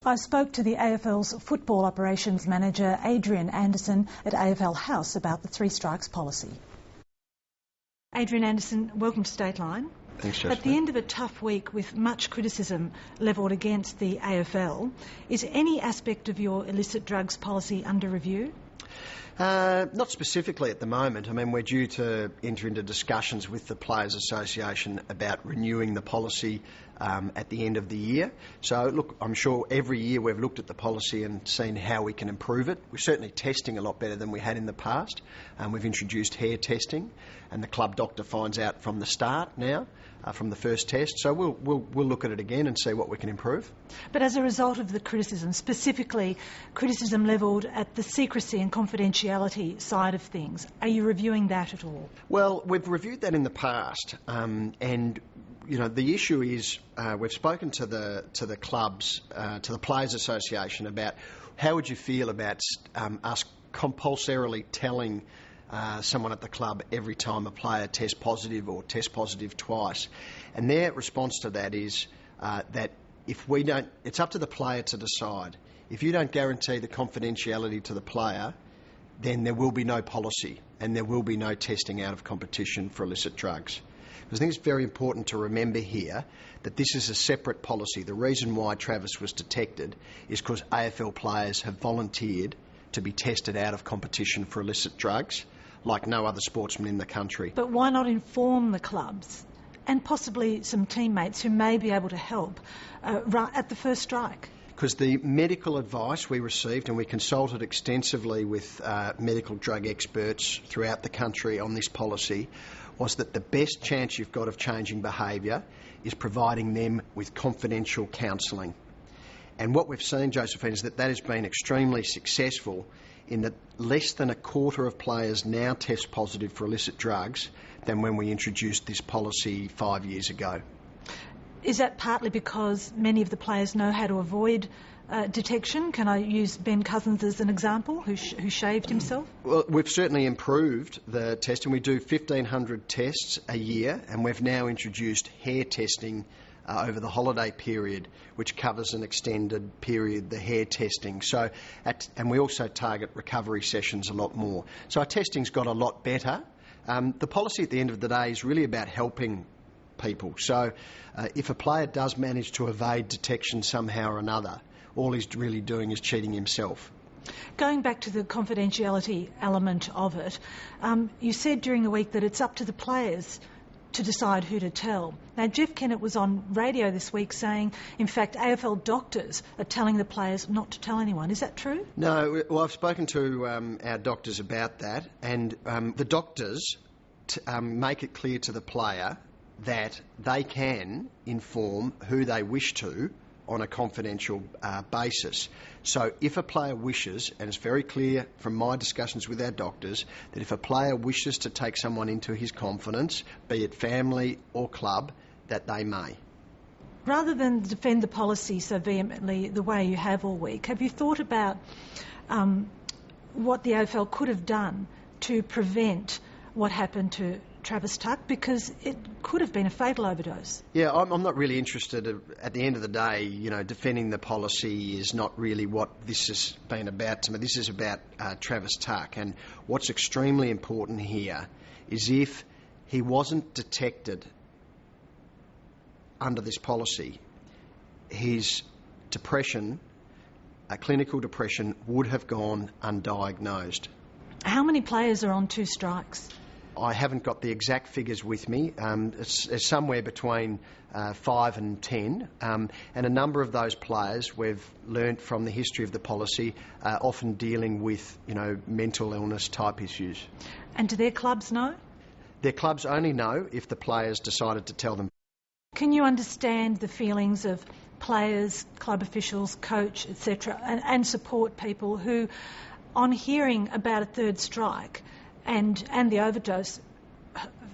I spoke to the AFL's Football Operations Manager, Adrian Anderson, at AFL House about the three strikes policy. Adrian Anderson, welcome to Stateline. Thanks, Josephine. At the end of a tough week with much criticism levelled against the AFL, is any aspect of your illicit drugs policy under review? Not specifically at the moment. I mean, we're due to enter into discussions with the Players Association about renewing the policy at the end of the year. So, look, I'm sure every year we've looked at the policy and seen how we can improve it. We're certainly testing a lot better than we had in the past. We've introduced hair testing, and the club doctor finds out from the start now, from the first test. So we'll look at it again and see what we can improve. But as a result of the criticism, specifically criticism levelled at the secrecy and confidentiality side of things, are you reviewing that at all? Well, we've reviewed that in the past, and you know, the issue is we've spoken to the clubs, to the Players Association about how would you feel about us compulsorily telling someone at the club every time a player tests positive or tests positive twice. And their response to that is that if we don't, it's up to the player to decide. If you don't guarantee the confidentiality to the player, then there will be no policy and there will be no testing out of competition for illicit drugs. Because I think it's very important to remember here that this is a separate policy. The reason why Travis was detected is because AFL players have volunteered to be tested out of competition for illicit drugs, like no other sportsman in the country. But why not inform the clubs and possibly some teammates who may be able to help at the first strike? Because the medical advice we received, and we consulted extensively with medical drug experts throughout the country on this policy, was that the best chance you've got of changing behaviour is providing them with confidential counselling. And what we've seen, Josephine, is that has been extremely successful in that less than a quarter of players now test positive for illicit drugs than when we introduced this policy 5 years ago. Is that partly because many of the players know how to avoid detection? Can I use Ben Cousins as an example, who shaved himself? Well, we've certainly improved the testing. We do 1,500 tests a year, and we've now introduced hair testing over the holiday period, which covers an extended period, the hair testing. So, and we also target recovery sessions a lot more. So our testing's got a lot better. The policy at the end of the day is really about helping people. So if a player does manage to evade detection somehow or another, all he's really doing is cheating himself. Going back to the confidentiality element of it, you said during the week that it's up to the players to decide who to tell. Now, Jeff Kennett was on radio this week saying, in fact, AFL doctors are telling the players not to tell anyone. Is that true? No, well, I've spoken to our doctors about that, and the doctors make it clear to the player that they can inform who they wish to on a confidential basis. So if a player wishes, and it's very clear from my discussions with our doctors, that if a player wishes to take someone into his confidence, be it family or club, that they may. Rather than defend the policy so vehemently the way you have all week, have you thought about what the AFL could have done to prevent what happened to Travis Tuck, because it could have been a fatal overdose? Yeah, I'm not really interested. At the end of the day, you know, defending the policy is not really what this has been about to me. This is about Travis Tuck, and what's extremely important here is if he wasn't detected under this policy, his depression, clinical depression, would have gone undiagnosed. How many players are on two strikes? I haven't got the exact figures with me. It's somewhere between 5 and 10. And a number of those players, we've learnt from the history of the policy, often dealing with, you know, mental illness type issues. And do their clubs know? Their clubs only know if the players decided to tell them. Can you understand the feelings of players, club officials, coach, etc., and support people who, on hearing about a third strike and the overdose,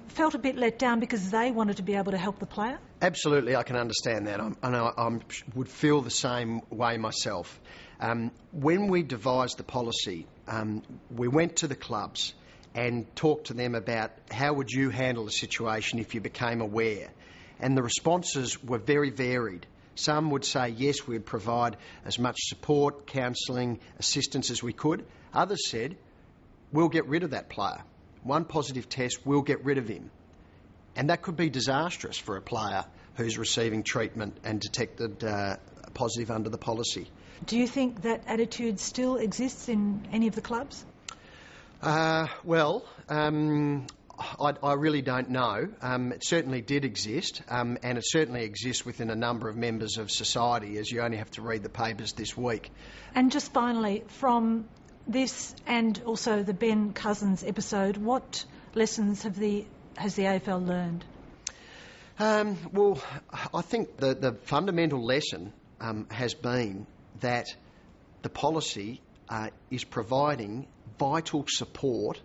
felt a bit let down because they wanted to be able to help the player? Absolutely, I can understand that. I would feel the same way myself. When we devised the policy, we went to the clubs and talked to them about how would you handle a situation if you became aware. And the responses were very varied. Some would say, yes, we'd provide as much support, counselling, assistance as we could. Others said, we'll get rid of that player. One positive test, we'll get rid of him. And that could be disastrous for a player who's receiving treatment and detected positive under the policy. Do you think that attitude still exists in any of the clubs? I really don't know. It certainly did exist, and it certainly exists within a number of members of society, as you only have to read the papers this week. And just finally, from this and also the Ben Cousins episode, what lessons has the AFL learned? I think the fundamental lesson has been that the policy is providing vital support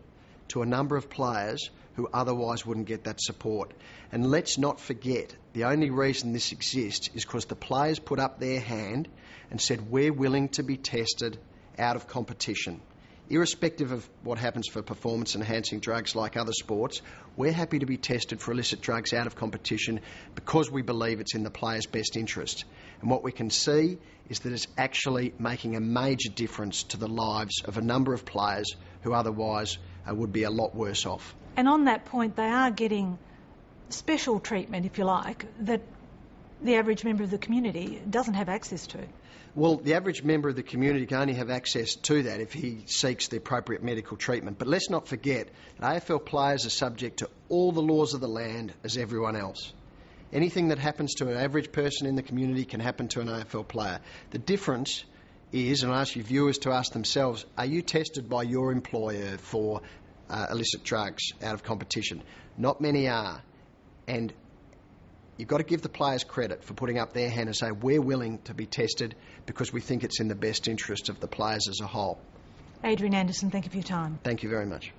to a number of players who otherwise wouldn't get that support. And let's not forget, the only reason this exists is because the players put up their hand and said, we're willing to be tested out of competition. Irrespective of what happens for performance-enhancing drugs like other sports, we're happy to be tested for illicit drugs out of competition because we believe it's in the player's best interest. And what we can see is that it's actually making a major difference to the lives of a number of players who otherwise would be a lot worse off. And on that point, they are getting special treatment, if you like, that the average member of the community doesn't have access to. Well, the average member of the community can only have access to that if he seeks the appropriate medical treatment. But let's not forget that AFL players are subject to all the laws of the land as everyone else. Anything that happens to an average person in the community can happen to an AFL player. The difference is, and I ask you viewers to ask themselves, are you tested by your employer for illicit drugs out of competition? Not many are. And you've got to give the players credit for putting up their hand and say, we're willing to be tested because we think it's in the best interest of the players as a whole. Adrian Anderson, thank you for your time. Thank you very much.